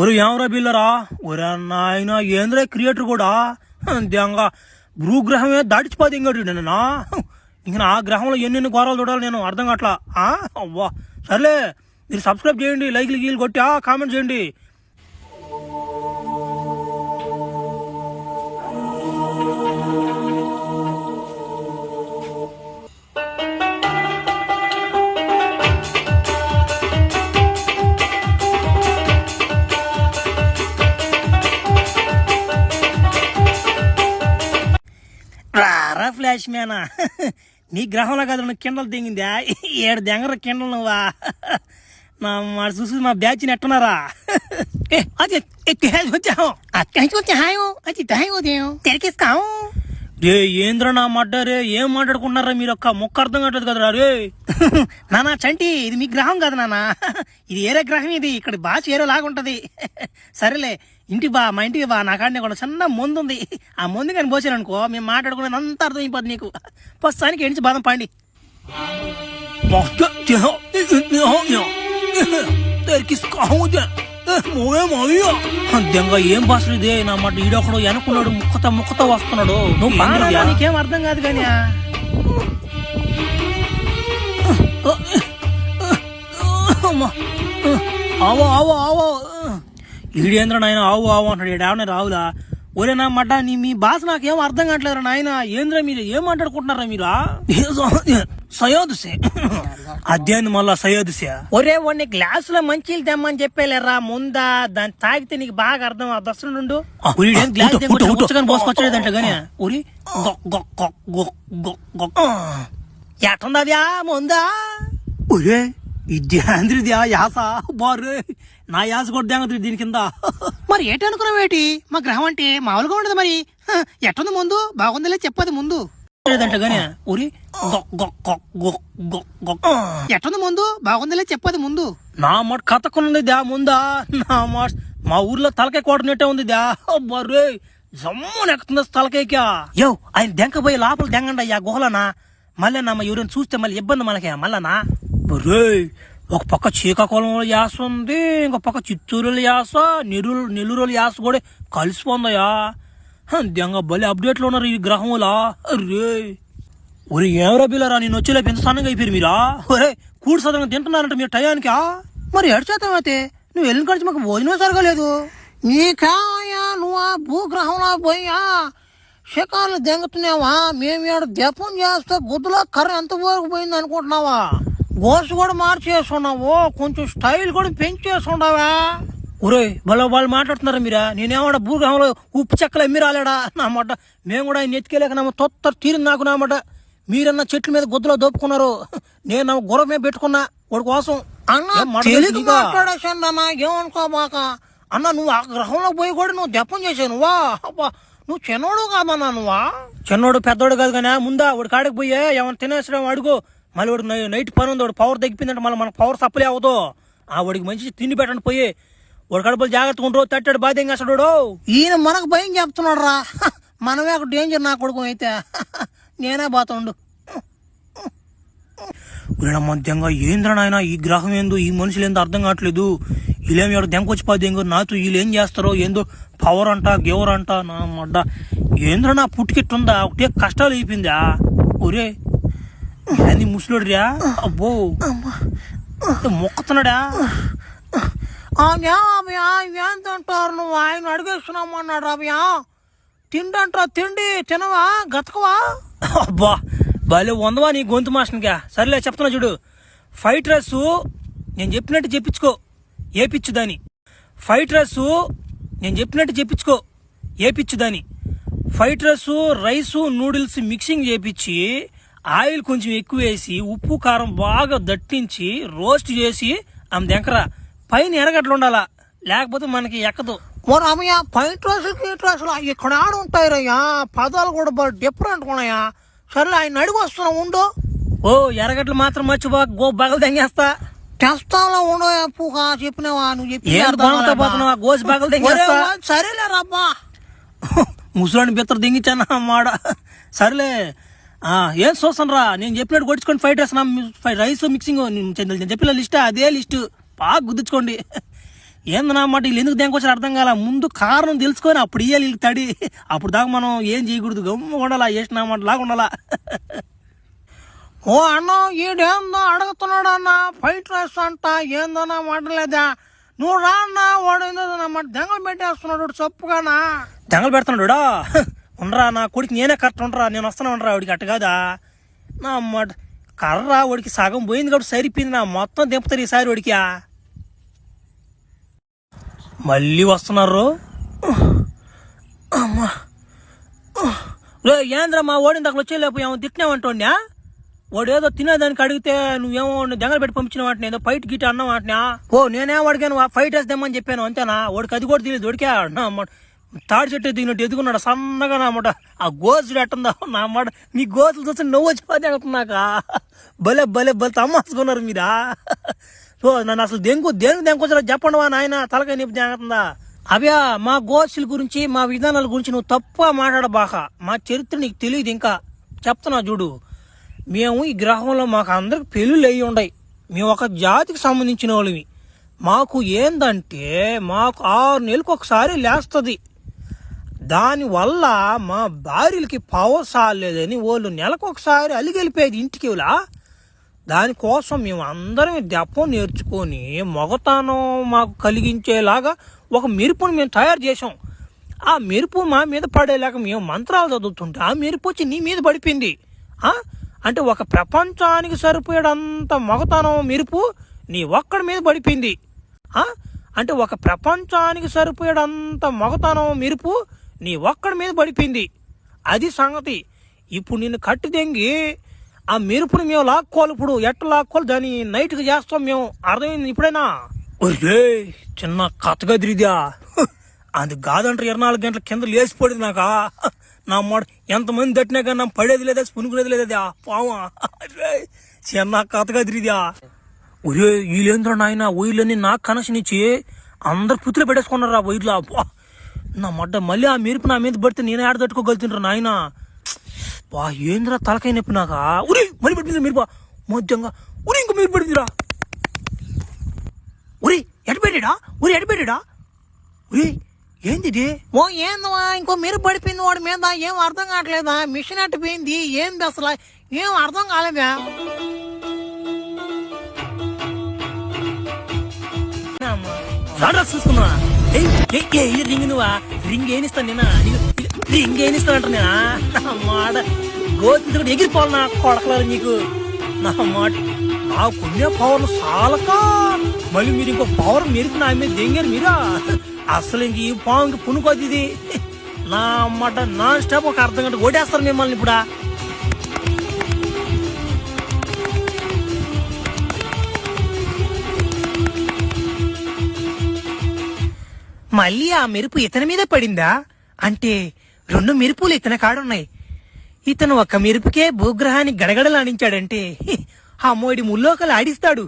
ఒరు ఏమరా బిల్లరా ఒరే నాయన ఏంద్రా క్రియేటర్ కూడా అంతేంగా భూగ్రహమే దాటిచిపోతే ఇంకోటి నా ఇంక ఆ గ్రహంలో ఎన్నెన్ని ఘోరాలు చూడాలి నేను అర్థం కావట్లా. అవ్వా సర్లే, మీరు సబ్స్క్రైబ్ చేయండి, లైక్లు గీలు కొట్టి కామెంట్ చేయండి. రారా ఫ్లాష్ మ్యానా, నీ గ్రహంలో కదా నువ్వు కిండలు దిగిందా? 7 దెంగర కిండలు నువ్వా? నా చూసి మా బ్యాచ్ నెట్టున్నారా? రే ఏంద్ర నా మడ్డ రే, ఏం మాట్లాడుకుంటున్నారా మీరు? ఒక్క మొక్క అర్థం కావట్లేదు కదరా రే. నానా చంటి, ఇది మీ గ్రహం కాదు నానా, ఇది ఏరే గ్రహం, ఇది ఇక్కడ భాష ఏరో లాగుంటది. సరేలే, ఇంటికి బా, మా ఇంటికి బా, నా కాడనే కూడా చిన్న ముందు ఉంది, ఆ ముందు కానీ పోసాను అనుకో మేము మాట్లాడుకునేది అంత అర్థం అయిపోద్ది నీకు. ప్రస్తుతానికి ఎంచి బాదం పండి అంతేగా ఏం భాషలు ఇదే నా మాట. ఈడొకడు వెనకున్నాడు, ముక్కతో వస్తున్నాడు. నువ్వు నీకేం అర్థం కాదు కానీ ఆవో ఆవో ఆవో ఈడేంద్ర నాయన ఆవు ఆవు అంటాడు. ఏడావనే రావులా? ఒరే నా మడ్డ, మీ భాష నాకేం అర్థం కావట్లేదురా నాయన. ఏంద్ర మీరు ఏం మాట్లాడుకుంటున్నారా మీరు? సయోదుసే అధ్యాయం మళ్ళా సయోదుసే. ఒరే వాడిని గ్లాసులో మంచిలు తెమ్మని చెప్పేలేరా ముందా, దాన్ని తాగితే నీకు బాగా అర్థం దర్శనం నుండు. గ్లాస్ పోసుకొచ్చలేదంట గానీ ఒరి ఎట్టుందవ్యా ముందా? ఒరే ఇద్యాంద్రిద్యా యాస బారు, నా యాస కూడా దేంగ దీని కింద. మరి ఏంటనుకున్నావేటి? మా గ్రహం అంటే మామూలుగా ఉండదు. మరి ఎట్టుంది ముందు? బాగుందిలే చెప్పదు ముందు లేదంట గానీ ఊరి ఎట్టుంది ముందు? బాగుందిలే చెప్పదు ముందు. నా మాట కథకున్నది దా ముందా. నా మాట మా ఊర్లో తలకాయ కోటనట్టే ఉంది దా. బర్రే జమ్ము నెక్కుతుంది తలకాయకా. యో ఆయన దెంకపోయి లోపల దెంగండి అయ్యా గుహలనా. మళ్ళీ నా ఎవరైనా చూస్తే మళ్ళీ ఇబ్బంది మనకే మళ్ళనా. బర్రే ఒక పక్క శ్రీకాకుళంలో యాస ఉంది, ఇంకో పక్క చిత్తూరులో యాస, నెల్లూరు యాస కూడా కలిసిపోందయ్యా. దెంగ బలి అప్డేట్లో ఉన్నారు ఈ గ్రహంలా. రే ఒరే ఏమరా బిల్లరా, నేను వచ్చేలా పెద్ద సన్నగా అయిపోయారు మీరా? ఒరే కూడి సదనంగా తింటున్నారంట మీరు టయానికి. మరి ఎడు చేద్దాం అయితే నువ్వు వెళ్ళిన కలిసి మాకు భోజనం జరగలేదు. నీకేమయ్యా, నువ్వు ఆ భూగ్రహంలో పోయా శకాలు దెంగుతున్నావా? మేము ఇక్కడ జపం చేస్తే గుద్దులో కర్ర ఎంత వరకు పోయింది అనుకుంటున్నావా? గోసు కూడా మార్చేస్తున్నావు, కొంచెం స్టైల్ కూడా పెంచేస్తున్నావా? ఒరే బలో వాళ్ళు మాట్లాడుతున్నారా మీరా? నేనేమన్నా భూగ్రహంలో ఉప్పు చెక్కలు ఎమ్మి రాలేడా నా మాట. మేము కూడా ఆయన ఎత్తుకెళ్ళాక నా తొత్తర తీరింది నాకు నా మాట. మీరన్నా చెట్ల మీద గుద్దలో దోపుకున్నారు, నేను నా గుర్ర మీద పెట్టుకున్నా వాడి కోసం. అన్నా ఏమనుకోబాక అన్న, నువ్వు ఆ గ్రహంలో పోయి కూడా నువ్వు జపం చేసావు నువ్వా? నువ్వు చిన్నోడు కాదన్నా నువ్వా? చిన్నోడు పెద్దోడు కాదు కానీ ముందా వాడి కాడికి పోయే ఏమన్నా తినేసడం అడుగు. మళ్ళీ వాడు నైట్ పని ఉంది, వాడు పవర్ తగ్గిపోయిందంటే మళ్ళీ మనకు పవర్ సప్లై అవ్వదు. ఆ వాడికి మంచి తిండి పెట్టండి పోయి. వాడు కడుపులు జాగ్రత్తగా ఉంటాడు, తట్టాడు బాధ ఏం చేస్తాడు. ఈయన మనకు భయం చెప్తున్నాడు రా, మనమే ఒక డేంజర్ నా కొడుకు అయితే. నేనే బాతుండు మధ్యంగా ఏంద్ర నాయన ఈ గ్రహం ఏందో, ఈ మనుషులు ఏందో అర్థం కావట్లేదు. వీళ్ళేమి ఎవరు దెంకొచ్చిపోద్ది ఏంగో, నాతో వీళ్ళు ఏం చేస్తారో ఏందో, పవర్ అంట గేవర్ అంట. నా మడ్డ ఏంద్ర నా పుట్టుకెట్టుందా, ఒకటే కష్టాలు అయిపోయిందా. ఒరే అది ముసలుడిరా, అబ్బో మొక్కుతున్నాడా? ఏంటంటారు నువ్వు? ఆయన అడిగేస్తున్నామన్నాడు అవ్యా. తిండంటారా? తిండి తినవా? గతకవా? అబ్బా భలే వందవా నీ గొంతు మాస్టర్గా. సరేలే చెప్తున్నా చూడు. ఫ్రైడ్ రైస్ నేను చెప్పినట్టు చెప్పించుకో, ఏపిచ్చుదాని. ఫ్రైడ్ రైస్ నేను చెప్పినట్టు చెప్పించుకో, ఏపిచ్చుదాని. ఫ్రైడ్ రైసు నూడిల్స్ మిక్సింగ్ చేపించి ఆయిల్ కొంచెం ఎక్కువ వేసి ఉప్పు కారం బాగా దట్టించి రోస్ట్ చేసి ఆమె దగ్గర పైన ఎరగట్లు ఉండాలా, లేకపోతే మనకి ఎక్కదు. మరి అమ్మయ్య ఫ్రైడ్ రైస్ ఇక్కడ ఆడ ఉంటాయిరయ్యా, పదాలు కూడా బాగా డిఫరెంట్ ఉన్నాయా. సరే ఆయన అడిగి వస్తున్నా ఉండు. ఓ ఎరగట్లు మాత్రం మర్చిపో, గో బగలు దంగేస్తా. తెస్తాలో ఉండో పూగా చెప్పినావా? నువ్వు చెప్పిపోతున్నావా? గోసి బగలు దంగేస్తా. సరేలే రబ్బా, ముసలాన్ని బిత్తరు దింగిచ్చానా మాడ. సరేలే ఏం చూస్తాను రా, నేను చెప్పినట్టు కొట్టించుకోండి. ఫ్రైడ్ రైస్ మిక్సింగ్ నేను చెప్పిన లిస్ట్ అదే లిస్ట్ బాగా గుర్తుంచుకోండి. ఏందన్నమాట వీళ్ళు ఎందుకు దేనికొచ్చారు అర్థం కాల. ముందు కారణం తెలుసుకొని అప్పుడు ఇయ్యాలి వీళ్ళకి తడి. అప్పుడు దాకా మనం ఏం చేయకూడదు, గమ్ము ఉండాలా, వేసినామాట లాగా ఉండాలా. ఓ అన్న ఈడేందో అడుగుతున్నాడు అన్న, ఫైట్ రైస్ అంట, ఏందోనా మాటలేదా, నువ్వు రా అన్న, వాడు ఏందోనమాట దెంగలు పెట్టేస్తున్నాడు చప్పుగానా. దెంగలు పెడుతున్నాడు ఉండరా నా కొడుకు, నేనే కరెక్ట్ ఉండరా, నేను వస్తాను ఉండరా వాడికి అట్ట కాదా నా అమ్మాట. కర్ర వాడికి సగం పోయింది కాబట్టి సరిపోయింది, నా మొత్తం దింపుతారు ఈసారి వాడికి. మళ్ళీ వస్తున్నారు అమ్మా. ఏంద్రా మా ఓడిన దగ్గర వచ్చేలేపు ఏమో తిట్టినావంటోండా, వాడు ఏదో తినేదానికి అడిగితే నువ్వేమో దెంగలు పెట్టి పంపించిన వాటిని, ఏదో ఫైట్ గిట్ అన్న వాటినా. ఓ నేనేం అడిగాను, ఫైట్ వేద్దామని చెప్పాను అంతేనా. వాడికి అది కూడా తెలియదు, వాడికే తాడి చెట్టు దిగినట్టు ఎదుగున్నాడు సన్నగా నామాట. ఆ గోసుడు ఎట్టుందా నా అన్నమాట, నీ గోసులు చూసి నువ్వు వచ్చి పది అడుగుతున్నాక భలే భలే భలే తమ్మాసుకున్నారు మీరా. సో నన్ను అసలు దేనికి దెంకొచ్చా చెప్పండి వా నాయన, తలకాయ నొప్పి జాగ్రత్త. అవ్యా మా గోసుల గురించి మా విధానాల గురించి నువ్వు తప్పుగా మాట్లాడబాక, మా చరిత్ర నీకు తెలియదు ఇంకా. చెప్తున్నా చూడు, మేము ఈ గ్రహంలో మాకు అందరికి పెళ్ళిళ్ళు అయ్యి ఉన్నాయి, మేము ఒక జాతికి సంబంధించిన వాళ్ళవి. మాకు ఏందంటే మాకు 6 నెలలకు ఒకసారి లేస్తుంది. దానివల్ల మా భార్యలకి పవర్ సాలేదని వాళ్ళు నెలకు ఒకసారి అలిగెళ్ళిపోయేది ఇంటికి. దానికోసం మేము అందరం దెప్పం నేర్చుకొని మొగతానం మాకు కలిగించేలాగా ఒక మెరుపుని మేము తయారు చేసాం. ఆ మెరుపు మా మీద పడేలాగా మేము మంత్రాలు చదువుతుంటే ఆ మెరుపు వచ్చి నీ మీద పడిపోయింది. అంటే ఒక ప్రపంచానికి సరిపోయేడంత మొగతానం మెరుపు నీ ఒక్కడి మీద పడిపోయింది. అంటే ఒక ప్రపంచానికి సరిపోయేడంత మొగతానం మెరుపు నీ ఒక్కడి మీద పడిపోయింది. అది సంగతి. ఇప్పుడు నిన్ను కట్టి దెంగి ఆ మెరుపుని మేము లాక్కోవాలి. ఇప్పుడు ఎట్లా లాక్కోవాలి దాన్ని నైట్కి చేస్తాం మేము, అర్థమైంది ఇప్పుడైనా. చిన్న కథగదిరిదా అది కాదంటారు, 24 గంటల కింద లేచిపోయింది నాకా నా మాట. ఎంతమంది తట్టినా కానీ నా పడేది లేదా, పునుకునేది లేదా పావా. చిన్న కథగదిరిదా. ఒరే వీళ్ళేంద్ర నాయన, వైర్లన్నీ నాకు కనెక్షన్ ఇచ్చి అందరు పుత్తులు పెట్టేసుకున్నారు ఆ వైర్లు. నా మడ్డ మళ్ళీ ఆ మెరుపు నా మీద పడితే నేను ఆడ తట్టుకోగలుగుతుంటారు నాయన. వా ఏంద్రా తలకాయ నొప్పి నాక. ఉరి మళ్ళీ పడిపోయింది మెరుపు మధ్యంగా. ఉరి ఇంకో మెరుపు పడిందిరా. ఉరి ఎటపెట్టాడా, ఉరి ఎటపెట్టాడా. ఉరి ఏంది ఓ ఏందవా, ఇంకో మెరుపు పడిపోయింది వాడి మీద, ఏం అర్థం కావట్లేదా, మిషన్ అట్టిపోయింది ఏంది అసలు, ఏం అర్థం కాలేదా. చూసుకున్నా రింగ్, నువ్వా రింగ్ ఏనిస్తాను నేనా, రింగ్ ఏనిస్తానంట నేనా. నా మాట గోతి ఎగిరిపోవాలి నా కొడకలారు నీకు. నా మాట నాకున్న పవర్ చాలక మళ్ళీ మీరు ఇంకో పవర్ మెరుపు నా మీద దెంగారు మీరా. అసలు ఇంక ఈ పావుకి పునుకోద్ది ఇది. నా మాట నాన్ స్టాప్ ఒక అర్ధ గంట ఓడేస్తారు మిమ్మల్ని ఇప్పుడా. మళ్ళీ ఆ మెరుపు ఇతని మీద పడిందా అంటే 2 మెరుపులు ఇతని కాడున్నాయి. ఇతను ఒక మెరుపుకే భూగ్రహాన్ని గడగడలాడించాడంటే అమ్మోడి ముల్లోకలు ఆడిస్తాడు.